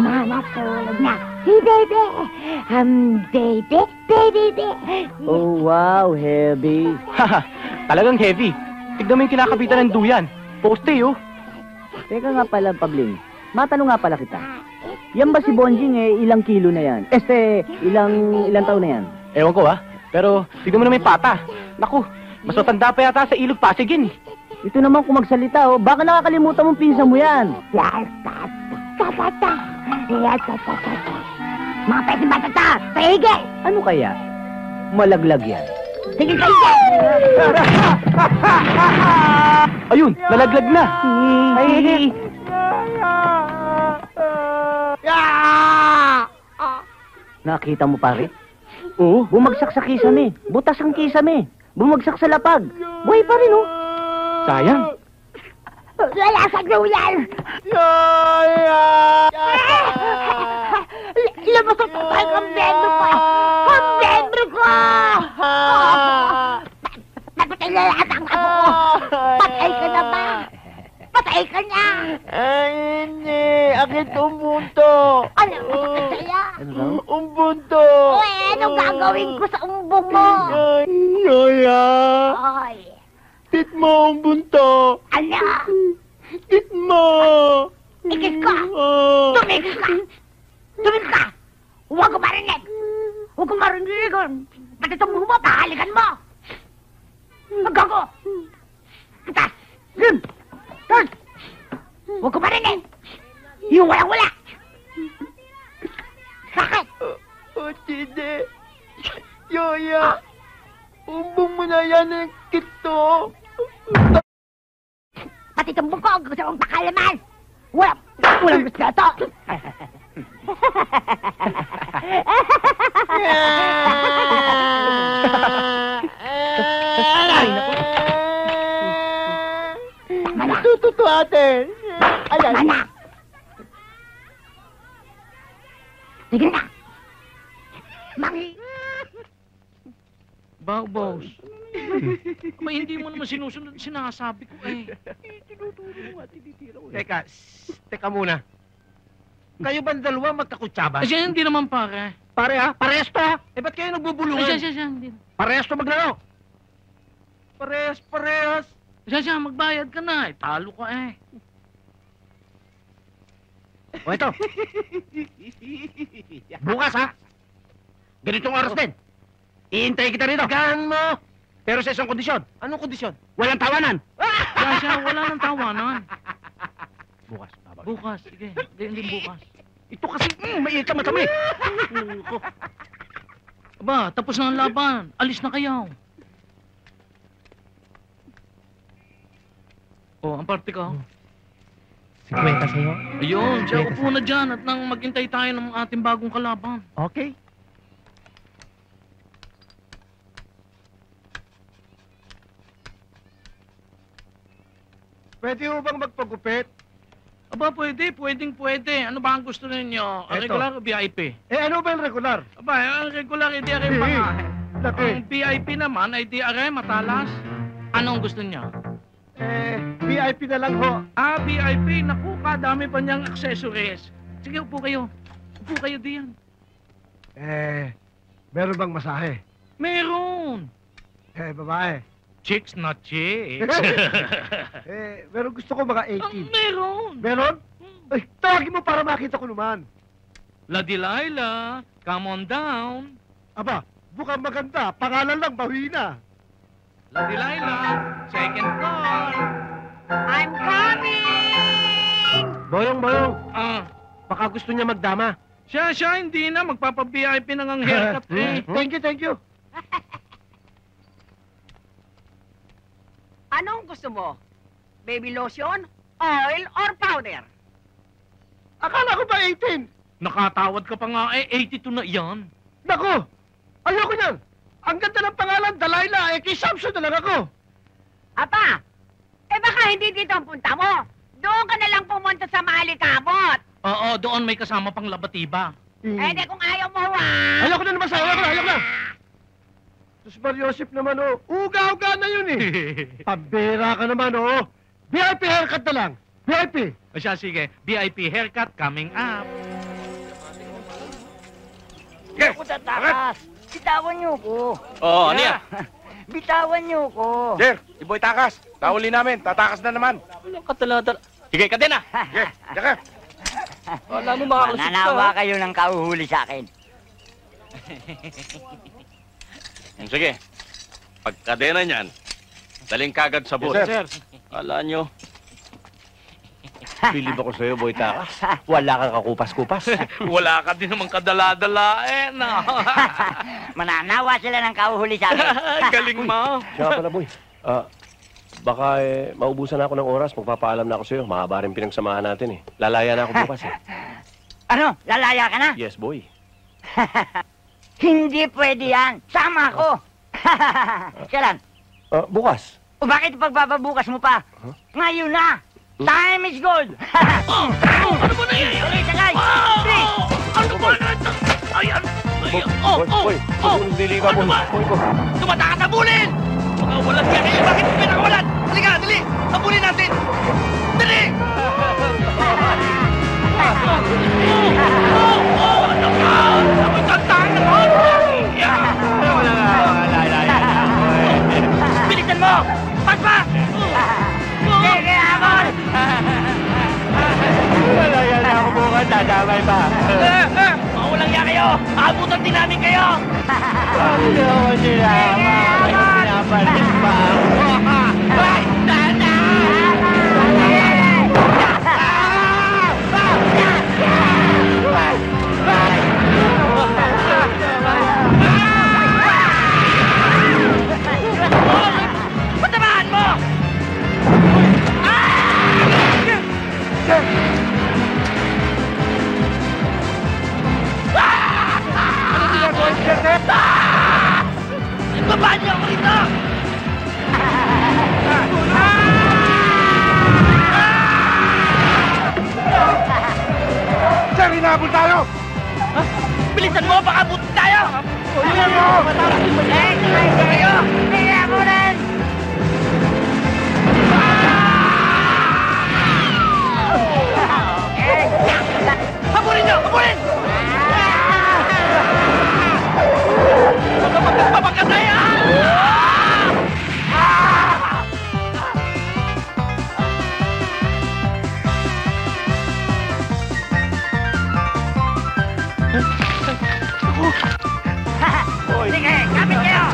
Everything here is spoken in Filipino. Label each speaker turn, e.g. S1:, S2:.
S1: Mama, tulog na. Si baby. Baby.
S2: Oh, wow, heavy.
S3: Haha, talagang heavy. Tignan mo yung kinakabitan ng duyan. Poste, oh.
S2: Teka nga pala, Pabling. Matanong nga pala kita. Yan ba si Bonjing ilang kilo na yan? Ilang taon na yan?
S3: Ewan ko, Pero, tignan mo na may pata. Naku, mas matanda pa yata sa ilog Pasig yun, eh.
S2: Ito naman kung magsalita, baka nakakalimutan mong pinsan mo yan.
S1: Mga pwede batata, paigil!
S2: Ano kaya? Malaglag yan.
S1: Sige kayo!
S3: Ayun, nalaglag na.
S2: Ay, nakita mo pare?
S3: Oo.
S2: Bumagsak sa kisame. Butas ang kisame. Bumagsak sa lapag. Buhay pa rin, oh.
S3: Sayang.
S1: Wala sa duyan! Lumusot ko tayo ang membro ko! Ang membro ko! Napatay na lahat ang amo ko! Patay ka na ba? Patay ka na!
S4: Ay, hindi. Akit umbunto.
S1: Ano ang masakit sa'yo?
S2: Ano daw?
S4: Umbunto.
S1: Uy, anong gagawin ko sa umbong mo?
S4: Yoya.
S1: Ay,
S4: Tit mo umbunto.
S1: ano?
S4: Tit mo.
S1: Ikis ko! Tumigil ka! Tumigil ka! Huwag ko marinig! Huwag ko marinig! Pati itong buho mo, pahalikan mo! Magkago! Kitas! Tas! Huwag ko marinig! Yung walang-wala! Sakit!
S4: Tide. Yoya. Umbong mo na yan ang kito.
S1: Pati itong bukog, gusto mong pakalaman! Walang gusto ito!
S4: Tututo atin. Ayan.
S1: Mana! Sige na!
S5: Boss. May hindi mo naman sinusunod sinasabi ko
S6: Teka muna. Kayo ba dalawa magkakutsaba?
S5: Siya hindi naman pare.
S6: Pare Parehas to ha? Ba't kayo nagbubulungan?
S5: Siya, hindi.
S6: Parehas to maglaro? Parehas.
S5: Siya, magbayad ka na. Talo ka
S6: O ito. Bukas ha? Ganitong oras din. Iintay kita rito. Gaan mo. Pero sa isang kondisyon. Anong kondisyon? Walang tawanan.
S5: Siya, wala nang tawanan.
S6: Bukas.
S5: Bukas, sige. Hindi bukas.
S6: Ito kasi, maiit ka matami.
S5: Aba, tapos na ang laban. Alis na kayo. Ang parte ko.
S6: 50 sa'yo?
S5: Ayun, siya upo na dyan at nang maghintay tayo ng ating bagong kalaban.
S6: Okay. Pwede mo bang magpagupit?
S5: Aba, pwede. Ano ba ang gusto ninyo? Ang
S6: Eto.
S5: regular o VIP?
S6: Ano ba yung regular?
S5: Aba, ang regular ay di aray mga. Ang VIP naman ay di aray matalas. Anong gusto niyo?
S6: VIP na lang ho.
S5: VIP. Naku, kadami pa niyang accessories. Sige, upo kayo. Upo kayo diyan.
S6: Meron bang masahe?
S5: Meron.
S6: Babae.
S5: Chicks na chicks.
S6: Meron gusto ko mga
S5: Meron.
S6: Meron? Ay, tawagin mo para makita ko naman.
S5: La Delilah, come on down.
S6: Aba, mukhang maganda. Pangalan lang, bawi na.
S5: La Delilah, second floor.
S1: I'm coming!
S6: Boyong.
S5: Baka
S6: gusto niya magdama.
S5: Siya, hindi na. Magpapa-VIP na ngang haircut
S6: Thank you.
S7: Anong gusto mo? Baby lotion, oil, or powder?
S6: Akala ko ba 18?
S5: Nakatawad ka pa nga 82 na yan.
S6: Naku! Ayoko niyan! Ang ganda ng pangalan, Delilah, kay Samson na lang ako.
S7: Apa, baka hindi dito ang punta mo. Doon ka na lang pumunta sa Malikabot.
S5: Oo, doon may kasama pang labatiba.
S7: Di kung ayaw mo,
S6: Ayoko na naman sa'yo, ayoko na. Sus Mariosip naman, uga-uga na yun Pambira ka naman, VIP haircut na lang. VIP!
S5: O siya, sige. VIP haircut coming up.
S6: Sige,
S1: Ako tatakas. Bitawan niyo ko.
S6: Oo, ano yan?
S1: Bitawan niyo ko.
S6: Jer, si Boy Takas. Nahuli namin, tatakas na naman.
S3: Walang katala-dala. Sige ka din ah.
S6: Sige, tsaka.
S3: Wala mo makakalusot ka.
S1: Mananawa kayo ng kauhuli sa akin.
S6: Sige, pagkadena niyan, daling kagad sa boat.
S3: Yes, sir.
S6: Kala nyo, bilib ako sa'yo, Boy Takas. Wala kang kakupas-kupas.
S5: Wala ka din naman kadala-dala eh, no?
S1: Mananawa sila ng kauhuli sa akin.
S5: Galing mo.
S8: Siya pala, boy. Baka maubusan na ako ng oras. Magpapaalam na ako sa'yo. Mahaba rin pinagsamahan natin eh. Lalaya na ako bukas eh.
S1: Ano? Lalaya ka na?
S8: Yes, boy.
S1: Hindi pwede yan. Sama ako. Kailan?
S8: Bukas.
S1: O bakit pagbababukas mo pa? Ngayon na! Time is gold!
S5: Ano ba na yan?
S1: Okay, sakay! Please!
S5: Ano ba na? Ayan!
S8: Boy, nililigaw mo. Boy, boy.
S5: Tumata ka, tabulin! Mga walang yan eh! Bakit mo pinakawalan? Halika, dali! Tabulin natin! Dali! Ano ka? Ako'y kantahan naman!
S1: Bilisan mo! Pagpa! Sige, Amor!
S8: Lalaya na ako bukas. Dadamay pa.
S5: Mga walang yan kayo! Aabutan din namin kayo!
S8: Ano naman sila? Pinapalit pa ako.
S5: Ay! Tata! Patamaan mo! Baba niyo ako rito!
S6: Sir, hinabol tayo!
S5: Bilisan mo! Baka buti tayo!
S6: Bilisan mo!
S1: Eh, sakay kayo! Sige, Amoran! Okay!
S5: Habulin niyo! Habulin! Huwag ka magpapagkatay, ha!
S1: Sige, kapit kayo!